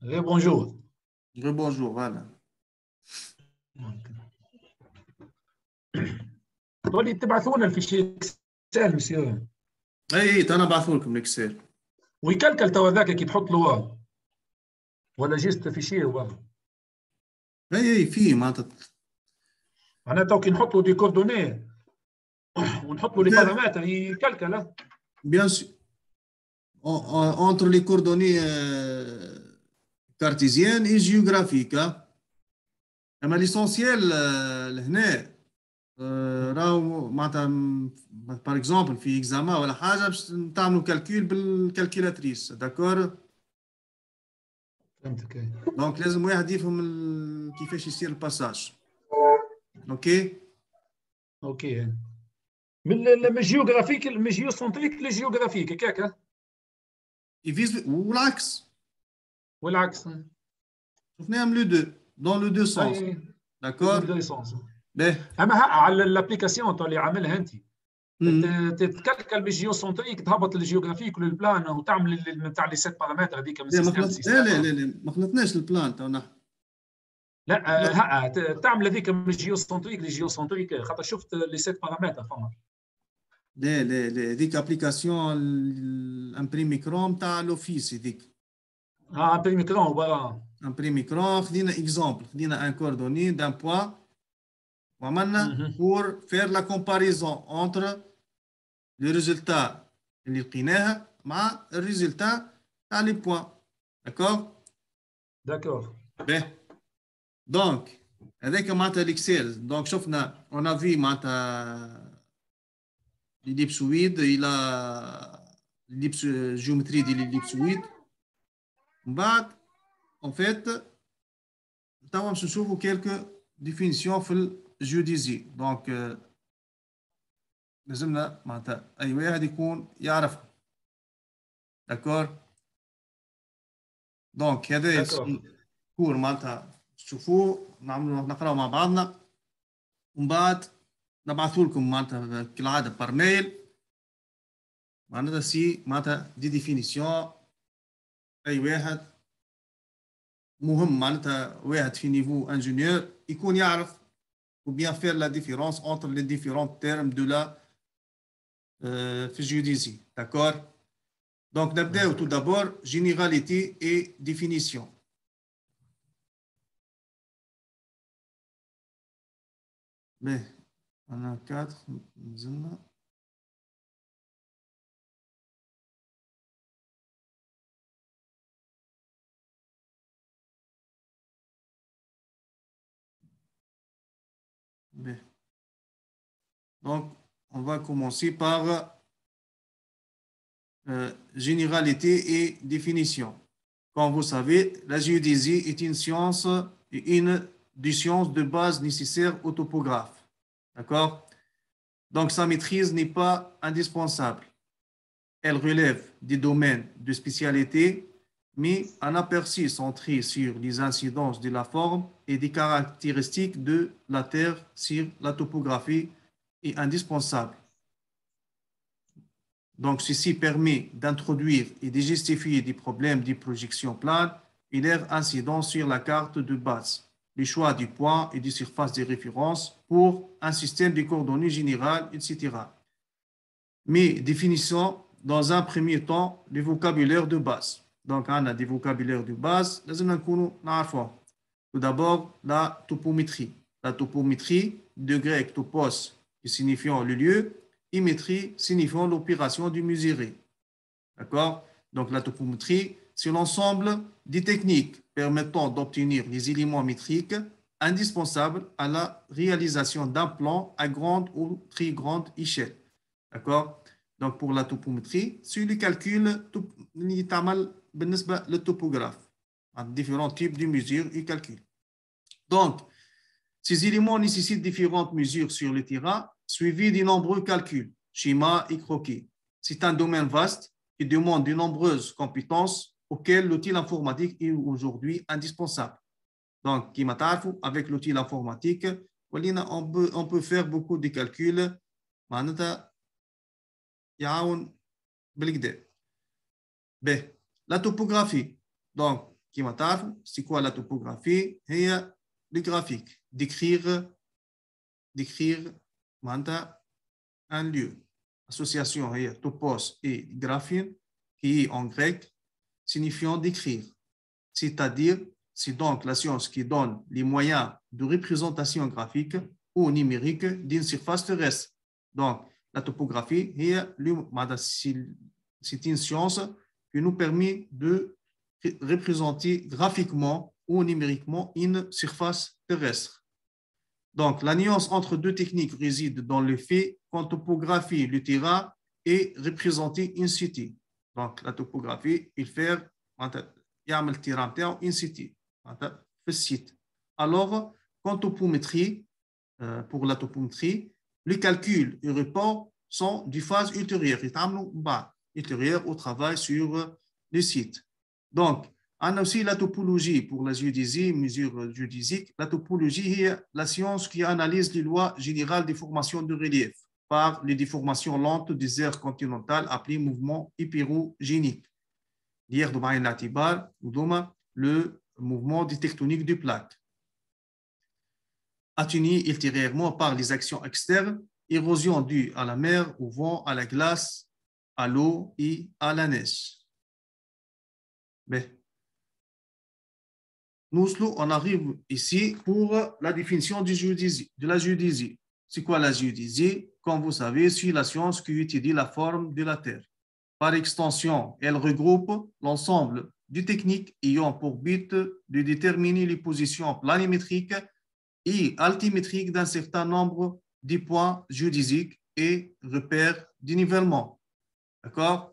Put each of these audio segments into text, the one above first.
Bonjour. Bonjour, voilà. تقول لي تبعثوا لنا الفيشي اكسل مسيو اي انا بعثوا لكم الاكسل. ويكلكل تو هذاك كي تحط له ولا جيست فيشي هو اي في معناتها معناتها تو كي نحط له دي كوردوني ونحط له لي بارامتر يكلكل. bien sûr entre les coordonnées cartésiennes et géographiques. اما l'essentiel لهنا راهو معناتها par exemple في اكزاما ولا حاجه باش تعملوا كالكول بالكالكولاتريس داكور. فهمتك. دونك لازم واحد يفهم كيفاش يصير الباساج. اوكي من الجيوغرافيك من الجيوسنتريك للجيوغرافيك هكاك يفيز والعكس. والعكس شفناهم لو دو دون لو دو سونس. داكور. اما على الابليكاسيون اللي عاملها انت تتكلكل بالجيوسنتريك تهبط للجيوغرافيك وللبلان وتعمل نتاع لي سيت بارامتر هذيك من سيستم. لا ما خلطناش البلان تو نحن. لا تعمل هذيك من الجيوسنتريك للجيوسنتريك خاطر شفت لي سيت بارامتر فما. لا هذيك ابليكاسيون امبريمي كروم تاع لوفيس هذيك. امبريمي كروم ولا امبريمي كروم خدينا اكزومبل خدينا ان كوردوني دان بوان وعملنا pour faire la comparaison entre le résultat اللي لقيناها مع الريزلتا تاع لي بوان. داكور باهي دونك هذاك معناتها الاكسل. دونك شفنا اون افي معناتها l'ellipsoïde الى l'ellipse جيومتري ديال l'ellipsoïde. من بعد en fait توا باش نشوفوا quelques définitions في الجيوديزي. دونك لازمنا معناتها اي واحد يكون يعرفها. داكور. دونك هذا كور معناتها تشوفوه نعملوا نقراو مع بعضنا ومن بعد نبعثوا لكم معناتها كالعاده بار ميل معناتها معناتها دي ديفينيسيون. اي واحد مهم معناتها واحد في نيفو انجينيور يكون يعرف ou bien faire la différence entre les différents termes de la géodésie. D'accord. Donc نبداو tout d'abord généralité et définition. Mais on a 4 نزلنا. Mais. Donc on va commencer par généralité et définition. Comme vous savez, la géodésie est une science et une des sciences de base nécessaires au topographe. D'accord? Donc, sa maîtrise n'est pas indispensable. Elle relève des domaines de spécialité, mais un aperçu centré sur les incidences de la forme et des caractéristiques de la Terre sur la topographie est indispensable. Donc, ceci permet d'introduire et de justifier des problèmes de projection plane et leur incidence sur la carte de base, les choix du point et des surfaces de référence pour un système de coordonnées générales, etc. Mais définissons dans un premier temps les vocabulaires de base. Donc, on a des vocabulaires de base. Tout d'abord, la topométrie. La topométrie, de grec topos, qui signifiant le lieu, et métrie signifiant l'opération du mesurer. D'accord? Donc, la topométrie, c'est l'ensemble des techniques permettant d'obtenir les éléments métriques indispensables à la réalisation d'un plan à grande ou très grande échelle. D'accord? Donc, pour la topométrie, c'est le calcul le topographe. Différents types de mesures et calculs. Donc, ces éléments nécessitent différentes mesures sur le terrain, suivies de nombreux calculs, schémas et croquis. C'est un domaine vaste qui demande de nombreuses compétences auxquelles l'outil informatique est aujourd'hui indispensable. Donc, avec l'outil informatique, on peut faire beaucoup de calculs. La topographie. Donc, c'est quoi la topographie? C'est le graphique, décrire un lieu. Association, topos et graphine, qui est en grec, signifiant décrire. C'est-à-dire, c'est donc la science qui donne les moyens de représentation graphique ou numérique d'une surface terrestre. Donc, la topographie, c'est une science qui nous permet de représenter graphiquement ou numériquement une surface terrestre. Donc, la nuance entre deux techniques réside dans le fait qu'en topographie, le terrain est représenté in situ. Donc, la topographie, il fait le terrain in situ, le site. Alors, qu'en topométrie, pour la topométrie, les calculs et reports sont du phase ultérieure, ultérieure au travail sur le site. Donc, on a aussi la topologie pour la géodésie, mesure géodésique. La topologie est la science qui analyse les lois générales des formations de relief par les déformations lentes des aires continentales appelées mouvements hypérogéniques. L'IR de Bain Latibar, le mouvement des tectoniques de plaques. Atténué ultérieurement par les actions externes, érosion due à la mer, au vent, à la glace, à l'eau et à la neige. Mais, nous, on arrive ici pour la définition de la géodésie. C'est quoi la géodésie? Comme vous savez, c'est la science qui étudie la forme de la Terre. Par extension, elle regroupe l'ensemble de techniques ayant pour but de déterminer les positions planimétriques et altimétriques d'un certain nombre de points géodésiques et repères de nivellement. D'accord?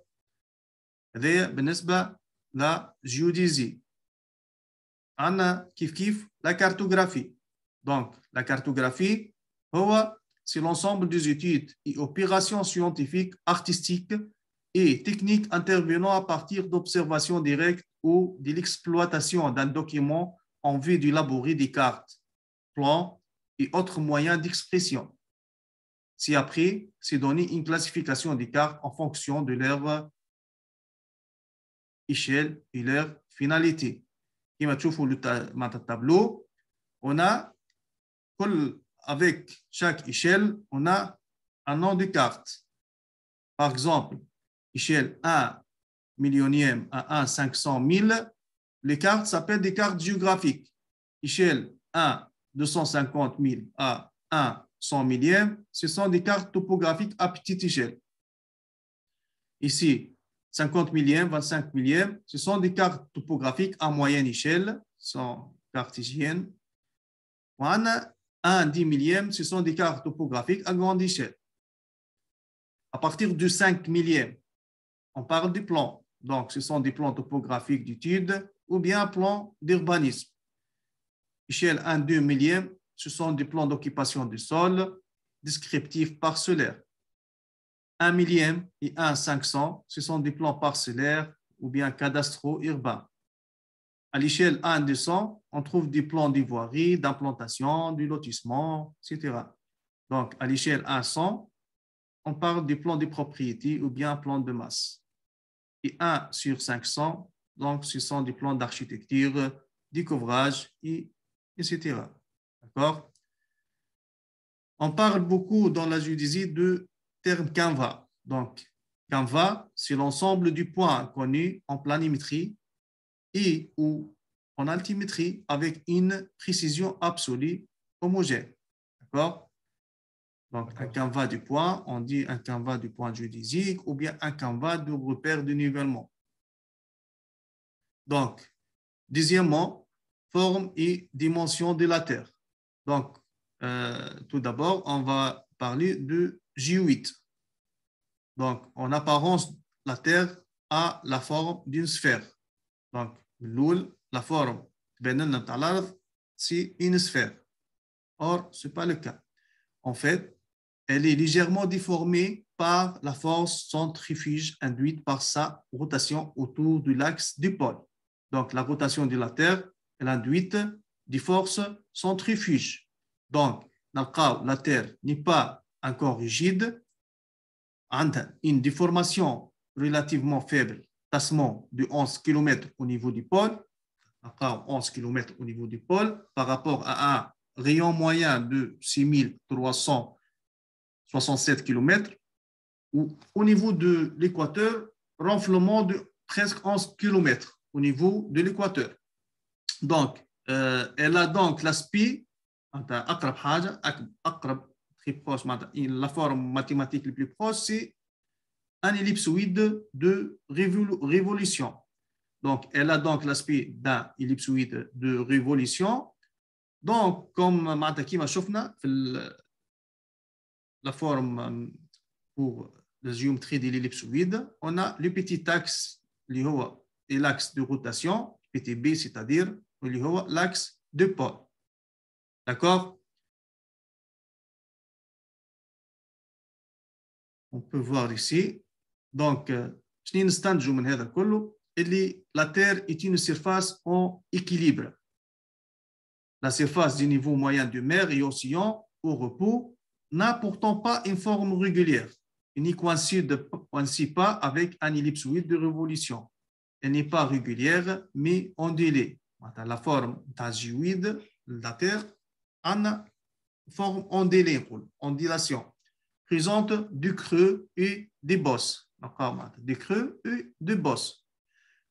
La géodésie. Anna kif la cartographie. Donc, la cartographie, c'est l'ensemble des études et opérations scientifiques, artistiques et techniques intervenant à partir d'observations directes ou de l'exploitation d'un document en vue d'élaborer des cartes, plans et autres moyens d'expression. Si après, c'est donner une classification des cartes en fonction de leur échelle et leur finalité. Comme tu vois le tableau, on a, avec chaque échelle, on a un nom de carte. Par exemple, échelle 1 millionième à 1 500 000, les cartes s'appellent des cartes géographiques. Échelle 1 250 000 à 1 100 millième, ce sont des cartes topographiques à petite échelle. Ici, 50 millième, 25 millième, ce sont des cartes topographiques à moyenne échelle, sont cartésiennes. 1 10 millième, ce sont des cartes topographiques à grande échelle. À partir du 5 millième, on parle des plans. Donc, ce sont des plans topographiques d'études ou bien plans d'urbanisme. Échelle 1 2 millième, ce sont des plans d'occupation du sol, descriptifs parcellaires. 1 millième et 1 500, ce sont des plans parcellaires ou bien cadastraux urbains. À l'échelle 1 200, on trouve des plans de voirie, d'implantation, du lotissement, etc. Donc, à l'échelle 1 100, on parle des plans de propriété ou bien plans de masse. Et 1 sur 500, donc ce sont des plans d'architecture, du couvrage, etc. D'accord? On parle beaucoup dans la géodésie de terme canevas. Donc, canevas, c'est l'ensemble du point connu en planimétrie et ou en altimétrie avec une précision absolue homogène. D'accord? Donc, un canevas du point, on dit un canevas du point géodésique ou bien un canevas de repère de nivellement. Donc, deuxièmement, forme et dimension de la Terre. Donc, tout d'abord, on va parler de géoïde. Donc, en apparence, la Terre a la forme d'une sphère. Donc, la forme c'est une sphère. Or, ce n'est pas le cas. En fait, elle est légèrement déformée par la force centrifuge induite par sa rotation autour de l'axe du pôle. Donc, la rotation de la Terre est induite des forces centrifuges. Donc, dans le cas où la Terre n'est pas encore rigide, une déformation relativement faible, tassement de 11 km au niveau du pôle, 11 km au niveau du pôle par rapport à un rayon moyen de 6367 km, ou au niveau de l'équateur, renflement de presque 11 km au niveau de l'équateur. Donc, elle a donc l'aspect, la forme mathématique la plus proche, c'est un ellipsoïde de révolution. Donc, elle a donc l'aspect d'un ellipsoïde de révolution. Donc, comme كيما شفنا في la forme pour la géométrie de l'ellipsoïde, on a le petit axe اللي هو l'axe de rotation, petit b, c'est-à-dire اللي هو l'axe de pôle. D'accord? On peut voir ici. Donc, شنو نستنتجوا من هذا كله؟ اللي la Terre est une surface en équilibre. La surface du niveau moyen de mer et océan au repos n'a pourtant pas une forme régulière. Elle ne coïncide pas avec un ellipsoïde de révolution. Elle n'est pas régulière, mais ondulée. La forme géoïde de la Terre a une forme ondulée, ondulation, présente du creux et des bosses. Des creux et des bosses.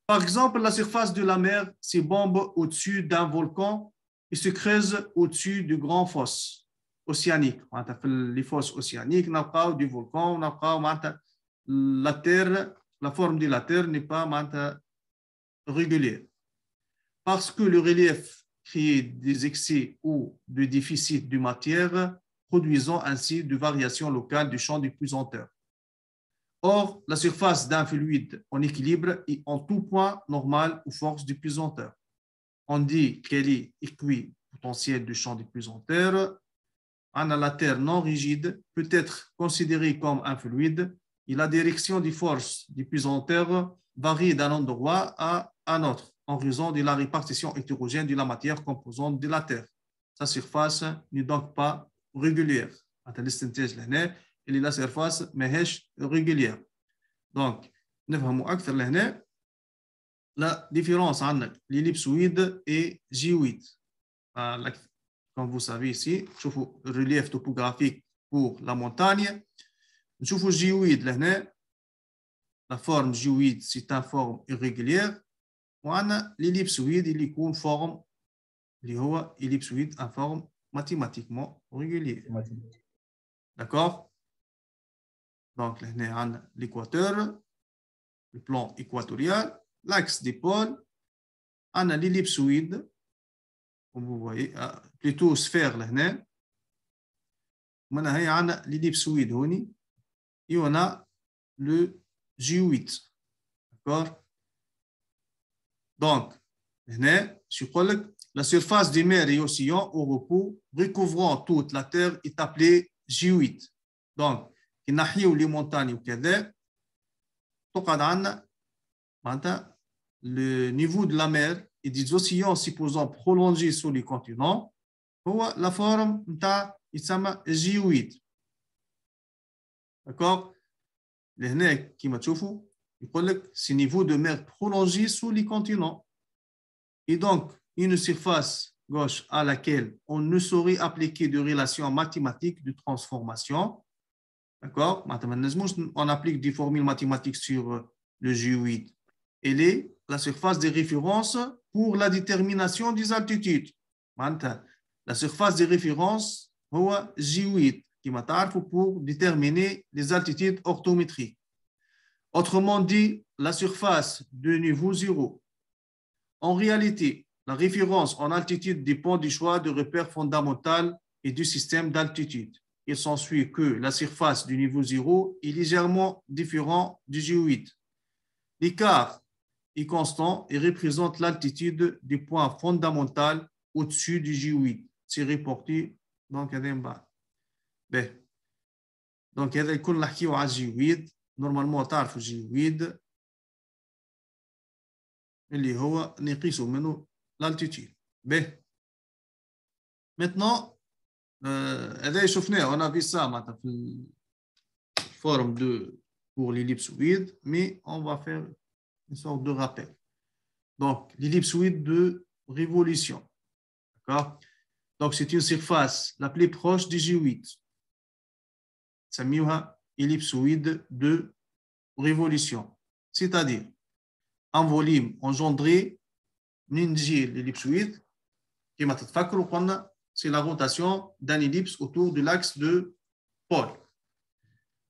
Par exemple, la surface de la mer se bombe au-dessus d'un volcan et se creuse au-dessus du grand fosse océanique. Les fosses océaniques, on a du volcan, on a la terre, la forme de la terre n'est pas régulière. Parce que le relief crée des excès ou des déficits de matière, produisant ainsi des variations locales du champ de pesanteur. Or, la surface d'un fluide en équilibre est en tout point normale aux forces de pesanteur. On dit qu'elle est équipotentielle du champ de pesanteur. La Terre non rigide peut être considérée comme un fluide et la direction des forces de pesanteur varie d'un endroit à un autre en raison de la répartition hétérogène de la matière composante de la Terre. Sa surface n'est donc pas régulière. La surface ماهيش régulière. Donc, نفهموا أكثر لهنا la différence entre l'ellipsoïde et géoïde. Comme vous savez ici, نشوفوا le relief topographique pour la montagne. نشوفوا الجيويد لهنا. La forme géoïde, c'est une forme irrégulière. وعندنا l'ellipsoïde, il يكون forme اللي هو ellipsoïde en forme mathématiquement régulière. D'accord? Donc, l'équateur, le plan équatorial, l'axe des pôles, on a l'ellipsoïde, comme vous voyez, plutôt sphère, on a l'ellipsoïde, et on a le géoïde. D'accord? Donc, la surface des mers et océans au repos, recouvrant toute la Terre, est appelée géoïde. Donc, نحيو les montagnes وكذا تقعد عندنا معناتها le niveau de la mer et des océans supposant prolongés sur les continents هو la forme نتاع يسمى géoïde. D'accord? لهنا كيما تشوفوا يقول لك ces niveaux de mer prolongés sur les continents et donc une surface gauche à laquelle on ne saurait appliquer de relations mathématiques de transformation. D'accord? On applique des formules mathématiques sur le géoïde. Elle est la surface de référence pour la détermination des altitudes. La surface de référence est géoïde, qui pour déterminer les altitudes orthométriques. Autrement dit, la surface de niveau zéro. En réalité, la référence en altitude dépend du choix de repères fondamentaux et du système d'altitude. Il s'ensuit que la surface du niveau zéro est légèrement différente du géoïde. L'écart est constant et représente l'altitude du point fondamental au-dessus du géoïde. C'est reporté donc هذا من بعد. Donc هذا الكل نحكيو على الجيويد. Normalement تعرفوا الجيويد اللي هو نقيسوا منه l'altitude. Maintenant on a vu ça maintenant في forme de pour l'ellipsoïde, mais on va faire une sorte de rappel. Donc, l'ellipsoïde de révolution. D'accord? Donc, c'est une surface la plus proche du géoïde. Ça s'appelle ellipsoïde de révolution. C'est-à-dire, un volume engendré من نجي l'ellipsoïde كما تتفكروا قلنا c'est la rotation d'un ellipse autour de l'axe de pôle.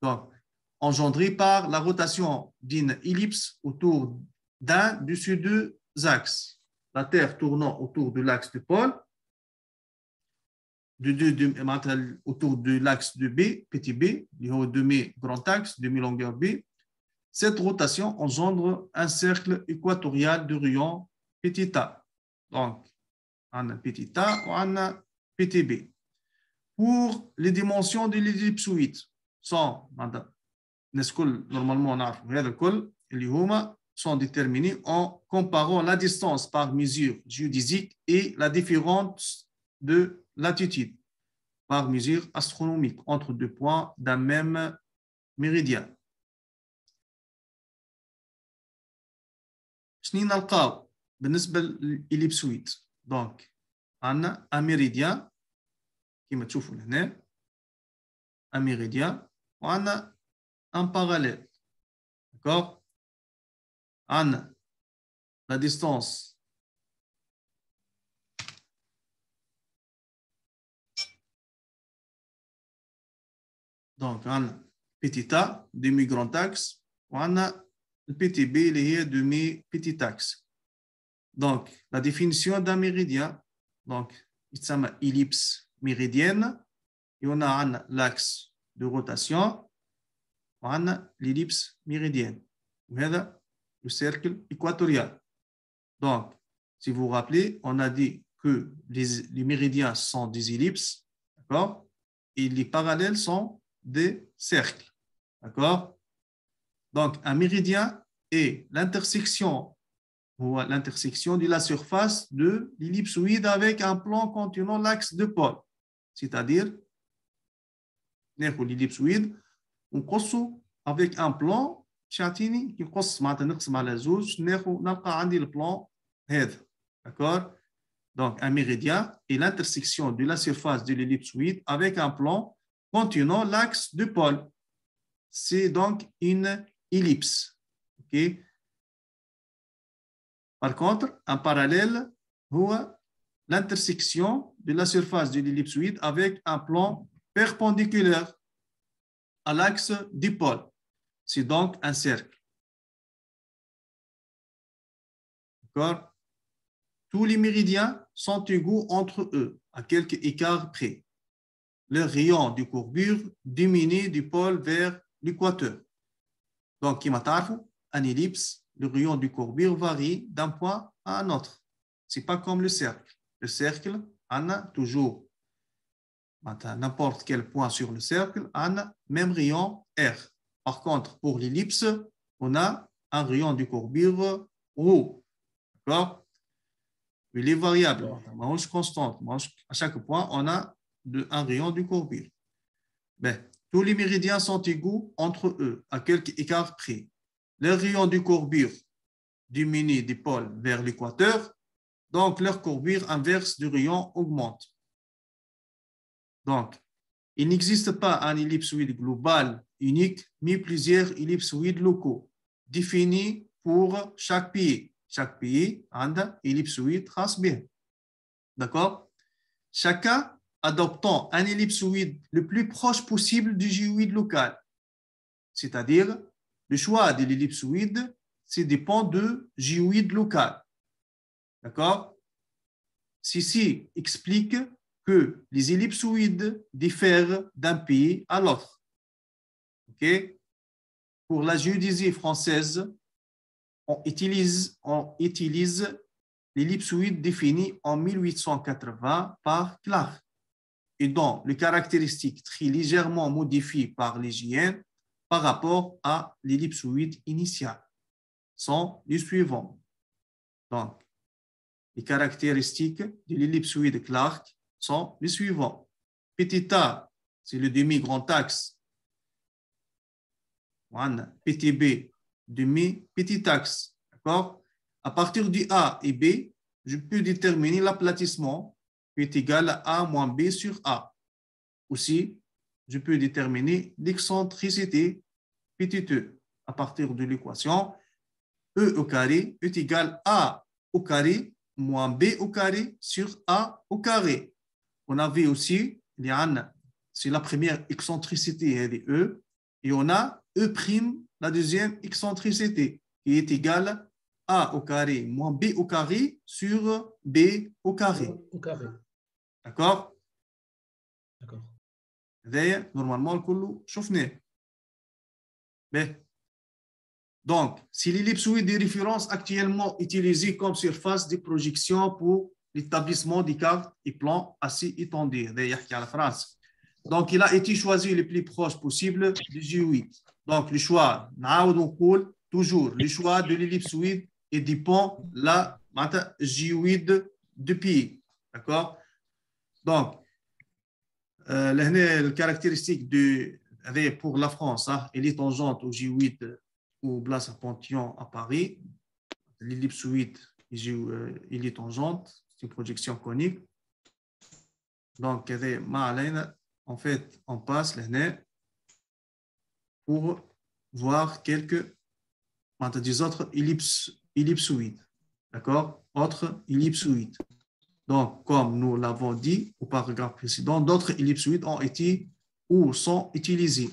Donc, engendré par la rotation d'une ellipse autour d'un de ces deux axes. La Terre tournant autour de l'axe de pôle, autour de l'axe de B, petit b, demi-grand axe, demi-longueur B. Cette rotation engendre un cercle équatorial de rayon petit a. Donc, on a petit a ou on a petit b. Pour les dimensions de l'ellipsoïde, normalement sont déterminées en comparant la distance par mesure géodésique et la différence de latitude par mesure astronomique entre deux points d'un même méridien. شنو نلقاو بالنسبه للإليبسويد؟ دونك عندنا ان ميريديان كما تشوفوا هنا ان ميريديان وعندنا ان باراليل داكوغ عندنا لا ديستانس دونك عندنا بيتي تا ديمي غراند اكس وعندنا البي B اللي هي demi petit axe. Donc, la définition d'un méridien, donc, il s'appelle ellipse méridienne, et on a l'axe de rotation, on a l'ellipse méridienne. Voilà le cercle équatorial. Donc, si vous vous rappelez, on a dit que les méridiens sont des ellipses, d'accord, et les parallèles sont des cercles, d'accord. Donc, un méridien est l'intersection de la surface de l'ellipsoïde avec un plan contenant l'axe de pôle. C'est-à-dire, l'ellipsoïde, on cosse avec un plan, qui cosse le plan head. D'accord? Donc, un méridien est l'intersection de la surface de l'ellipsoïde avec un plan contenant l'axe de pôle. C'est donc une ellipse. Okay. Par contre, un parallèle est l'intersection de la surface de l'ellipsoïde avec un plan perpendiculaire à l'axe du pôle. C'est donc un cercle. D'accord? Tous les méridiens sont égaux entre eux, à quelques écarts près. Leur rayon de courbure diminue du pôle vers l'équateur. Donc, un ellipse, le rayon de courbure varie d'un point à un autre. Ce n'est pas comme le cercle. Le cercle, on a toujours, n'importe quel point sur le cercle, on a même rayon R. Par contre, pour l'ellipse, on a un rayon de courbure ρ. D'accord? Il est variable, constante. À chaque point, on a un rayon de courbure. Ben, tous les méridiens sont égaux entre eux, à quelques écarts près. Leur rayon de courbure diminue du pôle vers l'équateur, donc leur courbure inverse du rayon augmente. Donc, il n'existe pas un ellipsoïde global unique, mais plusieurs ellipsoïdes locaux, définis pour chaque pays. Chaque pays a un ellipsoïde transbien. D'accord? Chacun adoptant un ellipsoïde le plus proche possible du géoïde local. C'est-à-dire, le choix de l'ellipsoïde, ça dépend du géoïde local. D'accord? Ceci explique que les ellipsoïdes diffèrent d'un pays à l'autre. Okay? Pour la géodésie française, on utilise l'ellipsoïde défini en 1880 par Clark et dont les caractéristiques très légèrement modifiées par l'IGN par rapport à l'ellipsoïde initial sont les suivants. Donc, les caractéristiques de l'ellipsoïde Clark sont les suivants. Petit a, c'est le demi-grand axe. Petit b, demi-petit axe. D'accord? À partir du A et B, je peux déterminer l'aplatissement qui est égal à A moins B sur A. Aussi, je peux déterminer l'excentricité petit e à partir de l'équation E au carré est égal à A au carré moins B au carré sur A au carré. On avait aussi, c'est la première excentricité E, et on a E', la deuxième excentricité, qui est égale à A au carré moins B au carré sur B au carré. D'accord? D'accord. Normalement, le كله شفناه. Donc, c'est l'ellipsoïde de référence actuellement utilisé comme surface de projection pour l'établissement des cartes et plans assez étendus. Donc, il a été choisi le plus proche possible du G8. Donc, le choix, toujours, le choix de l'ellipsoïde et dépend la G8 de pays. D'accord? Donc, la caractéristique pour la France, elle est tangente au G8 ou place à Panthéon à Paris. L'ellipsoïde, il est tangente, c'est une projection conique. Donc, en fait, on passe pour voir quelques des autres ellipsoïdes. D'accord? Autres ellipsoïdes. Donc, comme nous l'avons dit au paragraphe précédent, d'autres ellipsoïdes ont été ou sont utilisés.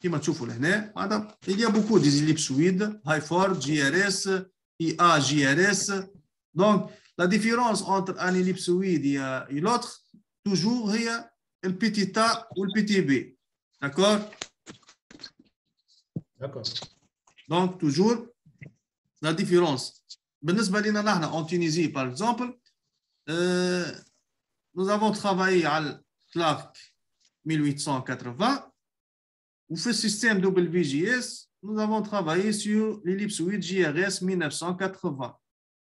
Il y a beaucoup d'ellipsoïdes, Hayford, JRS, IA, JRS. Donc, la différence entre un ellipsoïde et l'autre, toujours, il y a le petit a ou le petit b. D'accord? D'accord. Donc, toujours, la différence. En Tunisie, par exemple, nous avons travaillé à Clark 1880. Ou fait système WGS, nous avons travaillé sur l'ellipsoïde JRS 1980.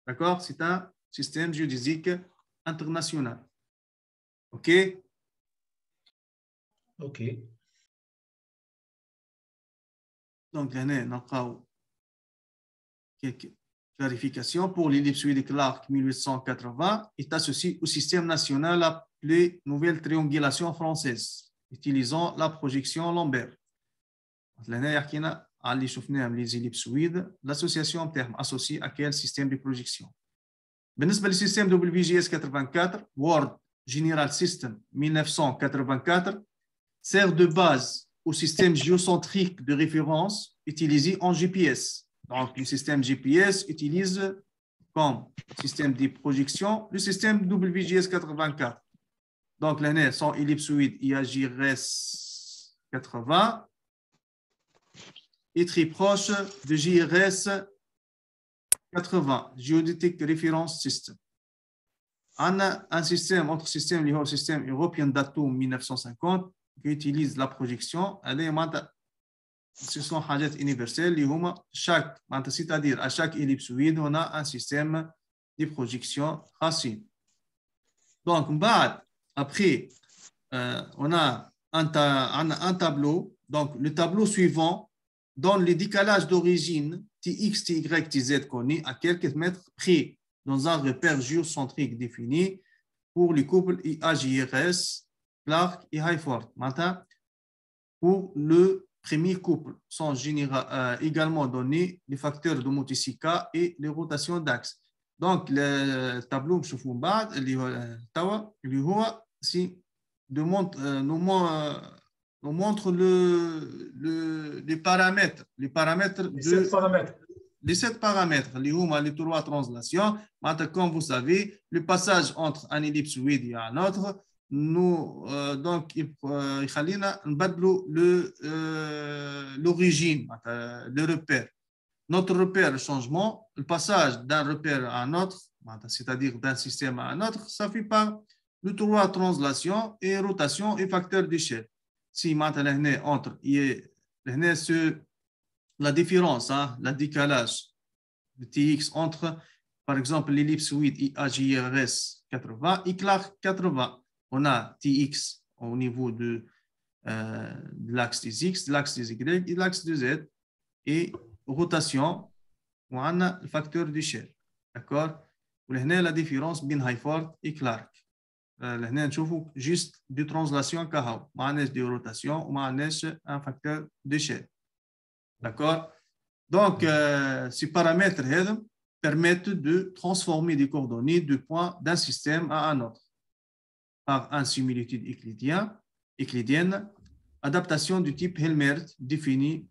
D'accord? C'est un système géodésique international. OK? OK. Donc, on a quelques clarifications. Pour l'ellipsoïde Clark 1880, est associé au système national appelé Nouvelle Triangulation Française, utilisant la projection Lambert. Les ellipsoïdes, l'association en termes associés à quel système de projection. بالنسبة للسيستم WGS 84, World General System 1984, sert de base au système géocentrique de référence utilisé en GPS. Donc, le système GPS utilise comme système de projection le système WGS 84. Donc, l'année sont ellipsoïdes IAGRS 80 est très proche de JRS 80, Geodetic Reference System. On a un système, autre système, le système European Datum 1950, qui utilise la projection. Ce sont des choses universelles. C'est-à-dire, à chaque ellipsoïde, on a un système de projection racine. Donc, après, on a un tableau. Donc, le tableau suivant donne le décalage d'origine Tx, Ty, Tz connu à quelques mètres près dans un repère géocentrique défini pour les couples IAGRS, Clark et Hayford. Maintenant, pour le premier couple, sont également donnés les facteurs de Montesquieu et les rotations d'axe. Donc, le tableau que je vous nous montre les paramètres. Les sept paramètres, les trois translations. Comme vous savez, le passage entre un ellipsoïde et un autre, donc, il faut l'origine, le repère. Notre repère, le changement, le passage d'un repère à un autre, c'est-à-dire d'un système à un autre, ça fait par les trois translations et rotation et facteur d'échelle. Si maintenant, entre la différence, le décalage de Tx entre, par exemple, l'ellipsoïde IAGRS 80 et Clark 80. On a Tx au niveau de l'axe des X, de l'axe des Y et de l'axe de Z. Et rotation, وعندنا الفاكتور دي شيل. داكور؟ ولهنا لا ديفيرونس بين هايفورد و كلارك. لهنا نشوفوا جيست دي ترانزلاسيون كهو، ما عندناش دي روتاسيون وما عندناش ان فاكتور دي شيل. داكور؟ دونك ces paramètres هذم permettent de transformer des coordonnées de points d'un système à un autre par une similitude euclidienne, adaptation du type Helmert définie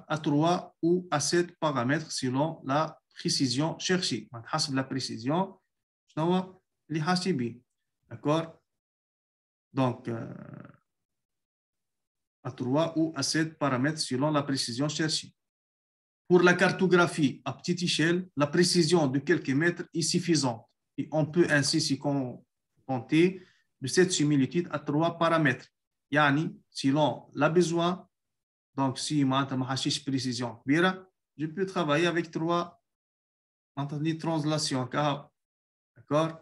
à 3 ou à 7 paramètres selon la précision cherchée. La précision, d'accord? Donc, à 3 ou à 7 paramètres selon la précision cherchée. Pour la cartographie à petite échelle, la précision de quelques mètres est suffisante et on peut ainsi s'y contenter de cette similitude à 3 paramètres. Yani, selon la besoin, donc si je n'ai précision, je peux travailler avec 3 translations. D'accord?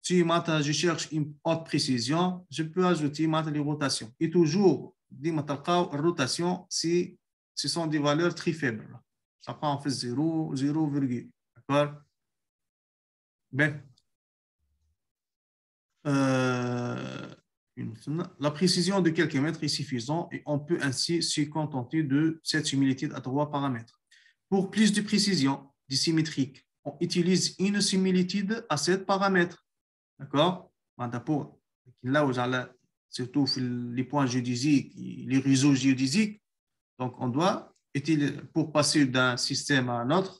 Si je cherche une haute précision, je peux ajouter les rotations. Et toujours, les rotations, si ce sont des valeurs très faibles. Ça prend en fait 0, 0, d'accord? Ben. La précision de quelques mètres est suffisante et on peut ainsi se contenter de cette similitude à 3 paramètres. Pour plus de précision dissymétrique, on utilise une similitude à 7 paramètres. D'accord? Là où surtout les points géodésiques, les réseaux géodésiques, donc on doit, pour passer d'un système à un autre,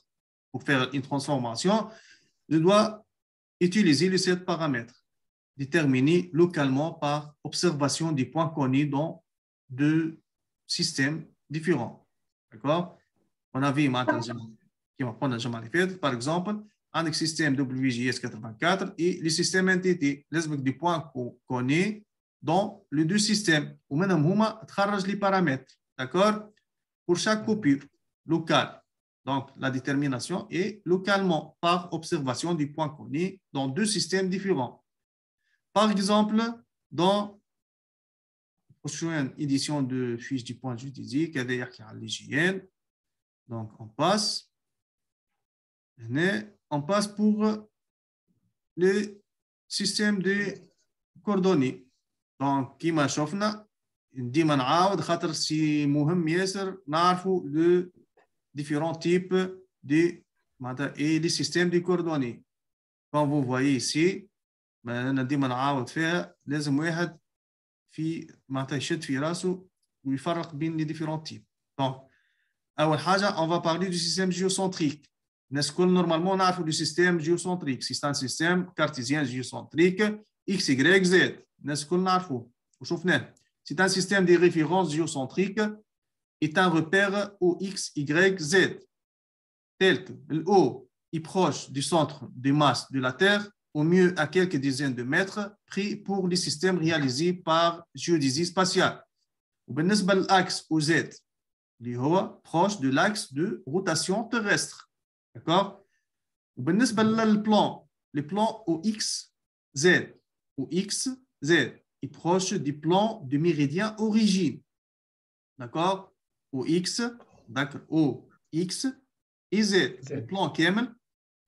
pour faire une transformation, je dois utiliser les 7 paramètres déterminés localement par observation des points connus dans 2 systèmes différents. D'accord? On a vu qui va prendre jamais fait, par exemple, un système WGS 84 et le système NTT, les des points connus dans les 2 systèmes. Ou même, les paramètres. D'accord? Pour chaque coupure locale. Donc, la détermination est localement par observation du point connu dans 2 systèmes différents. Par exemple, dans la prochaine édition de fiche du point géodésique, il y a l'hygiène. Donc, on passe pour le système de coordonnées. Donc, qui m'a chauffé, ديما نعاود خاطر سي مهم ياسر نعرفوا لو différents types de et les systèmes de coordonnées. Quand vous voyez ici, أنا ديما نعاود فيها لازم واحد معناتها يشد في راسه ويفرق بين les différents types. Donc, أول حاجة on va parler du système géocentrique. الناس الكل نورمالمون نعرفوا du système géocentrique. C'est un système cartésien géocentrique X, Y, Z. الناس الكل نعرفوه وشوفناه. C'est un système de référence géocentrique est un repère OX, Y, Z, tel que le O est proche du centre de masse de la Terre, au mieux à quelques dizaines de mètres, pris pour les systèmes réalisés par géodésie spatiale. وبالنسبة للأكس OZ, اللي هو proche de l'axe de rotation terrestre. D'accord? وبالنسبة للبلان, le plan OX, Z, OX, Z, est proche du plan du méridien origine. D'accord? OX, d'accord, OX et Z. Le plan كامل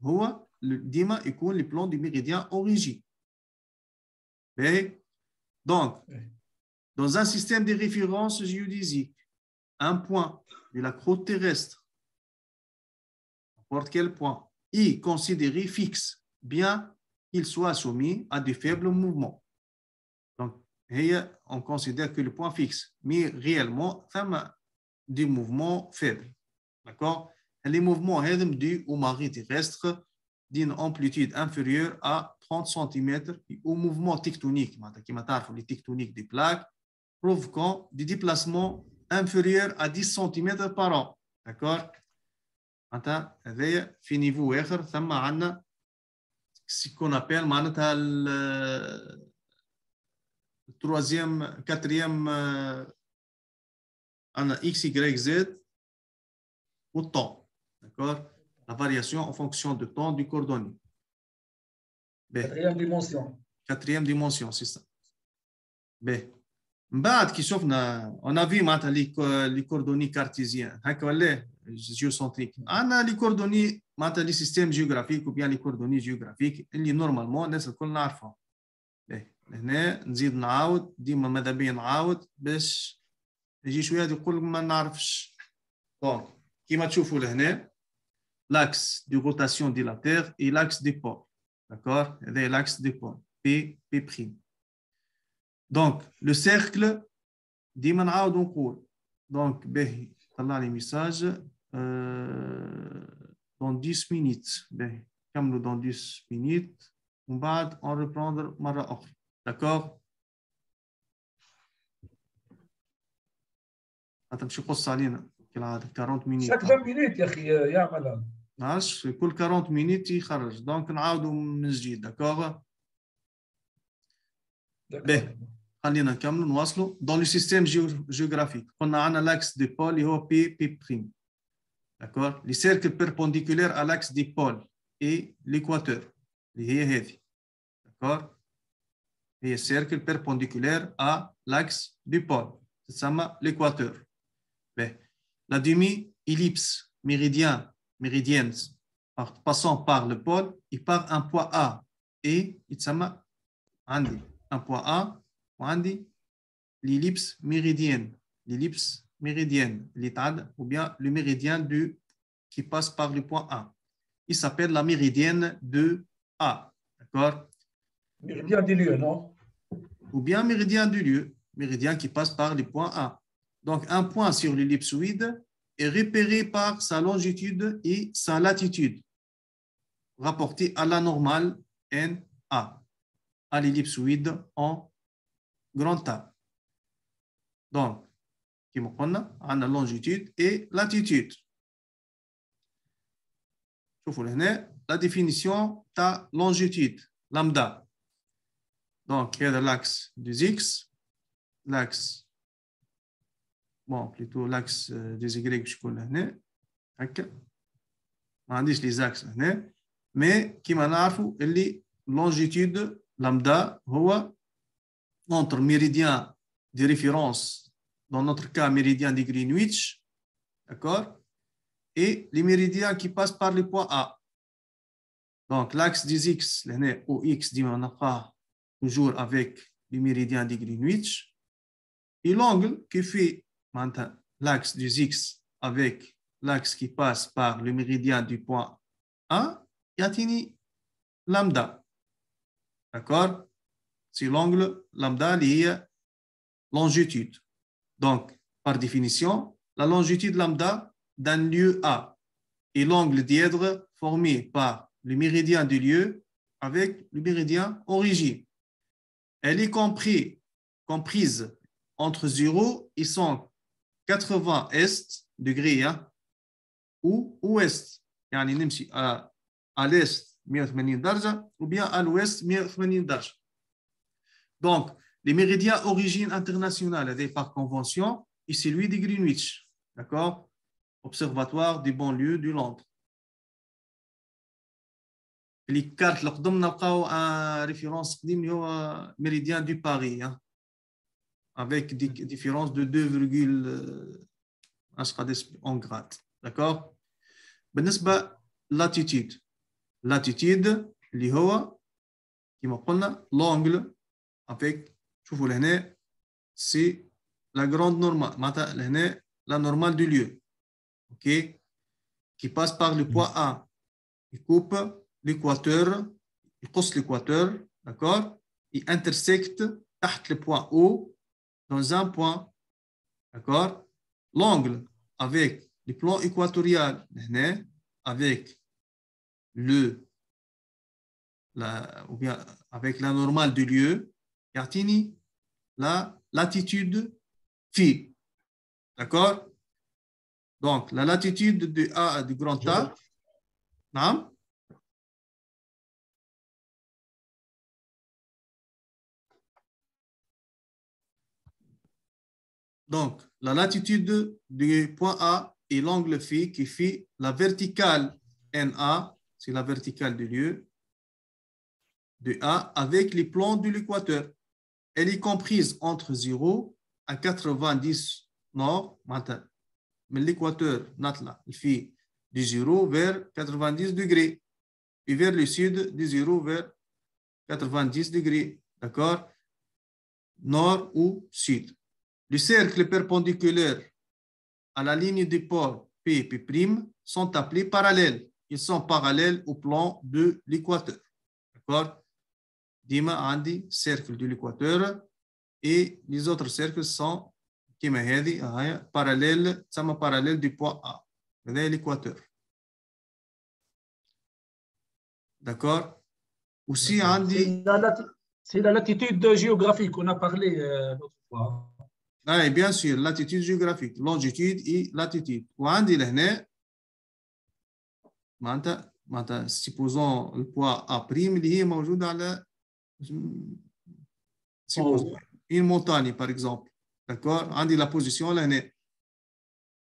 هو ديما يكون le plan du méridien origine. Donc, dans un système de référence géodésique, un point de la croûte terrestre, n'importe quel point, est considéré fixe, bien qu'il soit soumis à de faibles mouvements. Donc, on considère que le point fixe, mais réellement, il y a des mouvements faibles. D'accord? Les mouvements dus aux marées terrestres d'une amplitude inférieure à 30 cm et aux mouvements tectoniques, les tectoniques des plaques, provoquant des déplacements inférieurs à 10 cm par an. D'accord? في niveau آخر ثم عندنا ce qu'on appelle معناتها troisième, quatrième, on a X, Y, Z au temps. D'accord? La variation en fonction du temps du coordonnées. Quatrième dimension. Quatrième dimension, c'est ça. B. بعد كي شفنا on a vu معناتها لي كوردوني كارتيزيان هكا ولا جيوسنتريك عندنا لي كوردوني معناتها لي سيستيم جيوغرافيك وبيان لي كوردوني جيوغرافيك اللي نورمالمون الناس الكل نعرفهم. هنا نزيد نعاود ديما ماذا بيا نعاود باش يجي شويه يقول ما نعرفش. دونك كيما تشوفوا لهنا l'axe de rotation de la Terre et l'axe des pôles. D'accord? C'est l'axe des pôles. P'. Donc, le cercle, ديما نعاود نقول. Donc, باهي طلع لي ميساج dans 10 minutes. باهي كملوا dans 10 minutes. ومن بعد on reprendre مرة أخرى. D'accord? تمشي قص علينا كالعادة 40 مينيت. شاك 20 مينيت يا أخي يعمل. عاش كل 40 مينيت يخرج. دونك نعاودوا من جديد. داكوغ؟ باهي خلينا نكملوا نواصلوا. dans le système géographique قلنا عندنا l'axe des pôles اللي هو P'. D'accord? Les cercles perpendiculaires à l'axe des pôles et l'équateur اللي هي هذه. D'accord? هي cercle perpendiculaire à l'axe du pôle تسمى l'équateur. La demi-ellipse méridienne passant par le pôle, il part un point A et il s'appelle un point A ou l'ellipse méridienne, ou bien le méridien qui passe par le point A. Il s'appelle la méridienne de A. D'accord? Méridien du lieu, non? Ou bien méridien du lieu, méridien qui passe par le point A. Donc, un point sur l'ellipsoïde est repéré par sa longitude et sa latitude, rapporté à la normale NA, à l'ellipsoïde en grand A. Donc, on a la longitude et latitude. La définition de la longitude, lambda. Donc, il y a l'axe des X, l'axe bon, plutôt l'axe des Y je connais هنا هكا ما عنديش les axes هنا mais كيما نعرفوا اللي longitude lambda هو entre méridien de référence dans notre cas méridien de Greenwich, d'accord, et les méridiens qui passent par le point A. Donc l'axe des X هنا OX ديما نلقاه toujours avec les méridiens de Greenwich et l'angle qui fait l'axe du X avec l'axe qui passe par le méridien du point A, yatini lambda. D'accord? C'est l'angle lambda lié longitude. Donc, par définition, la longitude lambda d'un lieu A est l'angle dièdre formé par le méridien du lieu avec le méridien origine. Elle est comprise entre 0 et 180 degrés hein, ou ouest. يعني نمشي à l'est 180 درجة ou bien à l'ouest 180 درجة. Donc, les méridiens origine internationale par convention et celui de Greenwich, d'accord? Observatoire des banlieues de Londres. Les cartes اللي قدم نلقاو un référence قديم اللي هو méridien du Paris hein, avec des différences de 2, en grade. D'accord? بالنسبة latitude. Latitude اللي هو كما قلنا l'angle avec شوفوا لهنا c'est la grande normale معناتها لهنا la normale du lieu. OK? Qui passe par le point A. Il coupe l'équateur, il coupe l'équateur, d'accord? Il intersecte تحت le point O dans un point, d'accord? L'angle avec le plan équatorial avec ou bien avec la normale du lieu, Yartini, la latitude phi, d'accord? Donc la latitude de A du grand A, non? Donc, la latitude du point A est l'angle phi qui fait la verticale NA, c'est la verticale du lieu, de A avec les plans de l'équateur. Elle est comprise entre 0 à 90 nord, mais l'équateur, il fait du 0 vers 90 degrés, et vers le sud, du 0 vers 90 degrés, d'accord? Nord ou sud. Le cercle perpendiculaire à la ligne des pôles P et P' sont appelés parallèles. Ils sont parallèles au plan de l'équateur. D'accord? Dima Andi, cercle de l'équateur, et les autres cercles sont parallèles, parallèles du point A. C'est l'équateur. D'accord? Aussi, Andi. C'est la latitude géographique, on a parlé l'autre fois. Oui, bien sûr, latitude géographique, longitude et latitude. وعندي لهنا معناتها supposons le poids A' اللي هي موجودة على supposons une montagne par exemple. D'accord? عندي la position لهنا.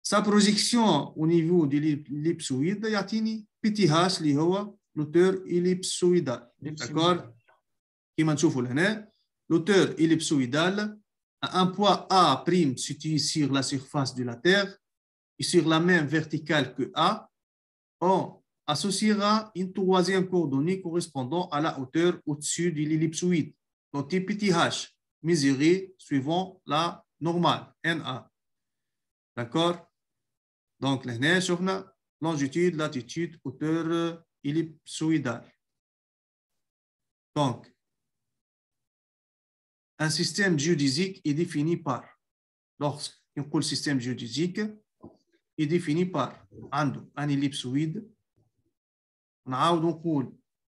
Sa projection au niveau de l'ellipsoïde يعطيني PTH اللي هو l'auteur ellipsoïdal. D'accord? كما نشوفوا لهنا l'auteur ellipsoïdal a un poids A' situé sur la surface de la Terre et sur la même verticale que A, on associera une troisième coordonnée correspondant à la hauteur au-dessus de l'ellipsoïde, notée PTH, mesurée suivant la normale, NA. D'accord? Donc, là, on a longitude, latitude, hauteur ellipsoïdale. Donc, un système géodésique est défini par, lorsqu'on dit le système géodésique, est défini par un ellipsoïde. On a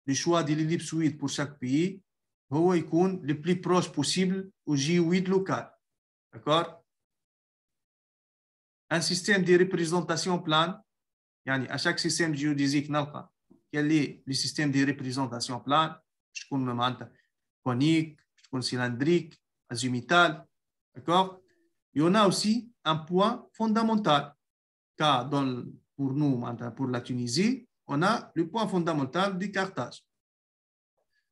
le choix de l'ellipsoïde pour chaque pays, il est le plus proche possible au géoïde local. D'accord? Un système de représentation plane, à chaque système géodésique, quel est le système de représentation plane? Je connais conique, cylindrique, azimutal, d'accord? Il y en a aussi un point fondamental, car pour nous, pour la Tunisie, on a le point fondamental du Carthage.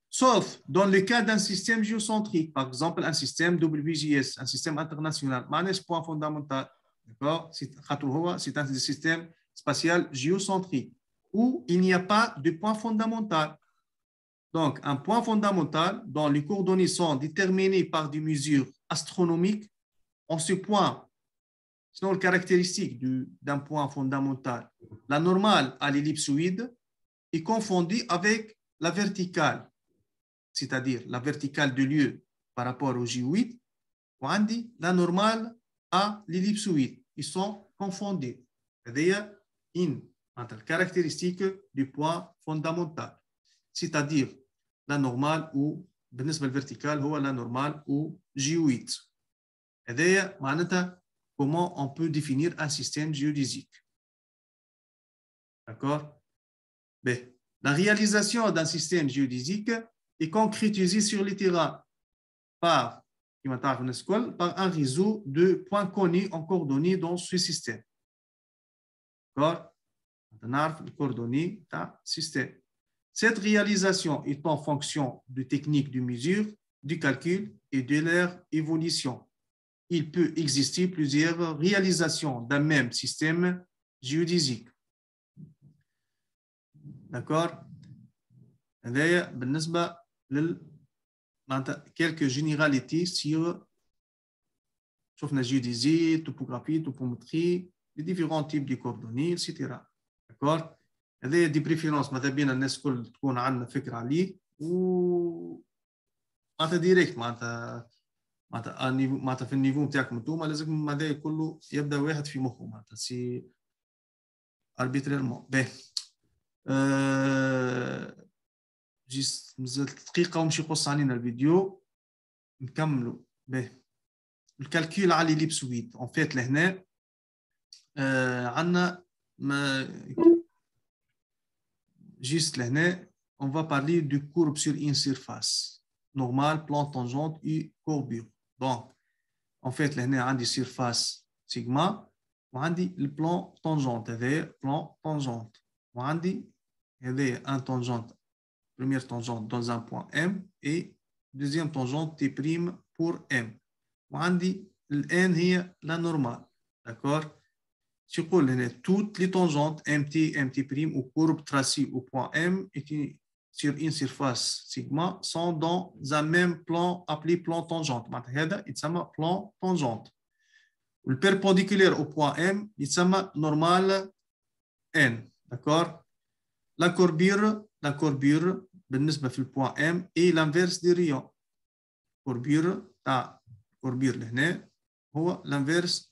Sauf dans le cas d'un système géocentrique, par exemple un système WGS, un système international, ce point fondamental, d'accord? C'est un système spatial géocentrique où il n'y a pas de point fondamental. Donc, un point fondamental dont les coordonnées sont déterminées par des mesures astronomiques, en ce point, sinon, la caractéristique d'un point fondamental, la normale à l'ellipsoïde est confondue avec la verticale, c'est-à-dire la verticale de lieu par rapport au géoïde, ou la normale à l'ellipsoïde. Ils sont confondus. C'est-à-dire une caractéristique du point fondamental, c'est-à-dire la normale ou بالنسبة للفيرتيكال هو la normale ou géoïde. هذايا معناتها comment on peut définir un système géodésique. D'accord? La réalisation d'un système géodésique est concrétisée sur le terrain par un réseau de points connus en coordonnées dans ce système. D'accord? On a les coordonnées d'un système. Cette réalisation est en fonction de techniques de mesure, du calcul et de leur évolution. Il peut exister plusieurs réalisations d'un même système géodésique. D'accord? Quelques généralités sur la géodésie, topographie, topométrie, les différents types de coordonnées, etc. D'accord? هذه دي بريفيرونس ماذا بينا الناس الكل تكون عندنا فكره عليه و معناتها ديريكت معناتها في النيفو نتاعكم انتوما لازم هذا كله يبدا واحد في مخه معناتها سي اربيتريرمون باهي جيست مازال دقيقه ومشي يقص علينا الفيديو نكملوا باهي الكالكول على ليبسويد اون فيت لهنا عندنا juste là, on va parler de courbe sur une surface normale, plan, tangente et courbure. Donc, en fait, là, on a une surface sigma, on a le plan tangente, plan tangente. On a un tangente, première tangente dans un point M et deuxième tangente T' pour M. On a الان هي لا نورمال. داكور. تقول هنا toutes les tangentes mt prime ou courbe tracée au point M sur une surface sigma sont dans un même plan appelé plan tangente. معناتها هذا يتسمى plan tangente. Le perpendiculaire au point M يتسمى normal N. D'accord. La courbure بالنسبة في point M est l'inverse du rayon. courbure لهنا هو l'inverse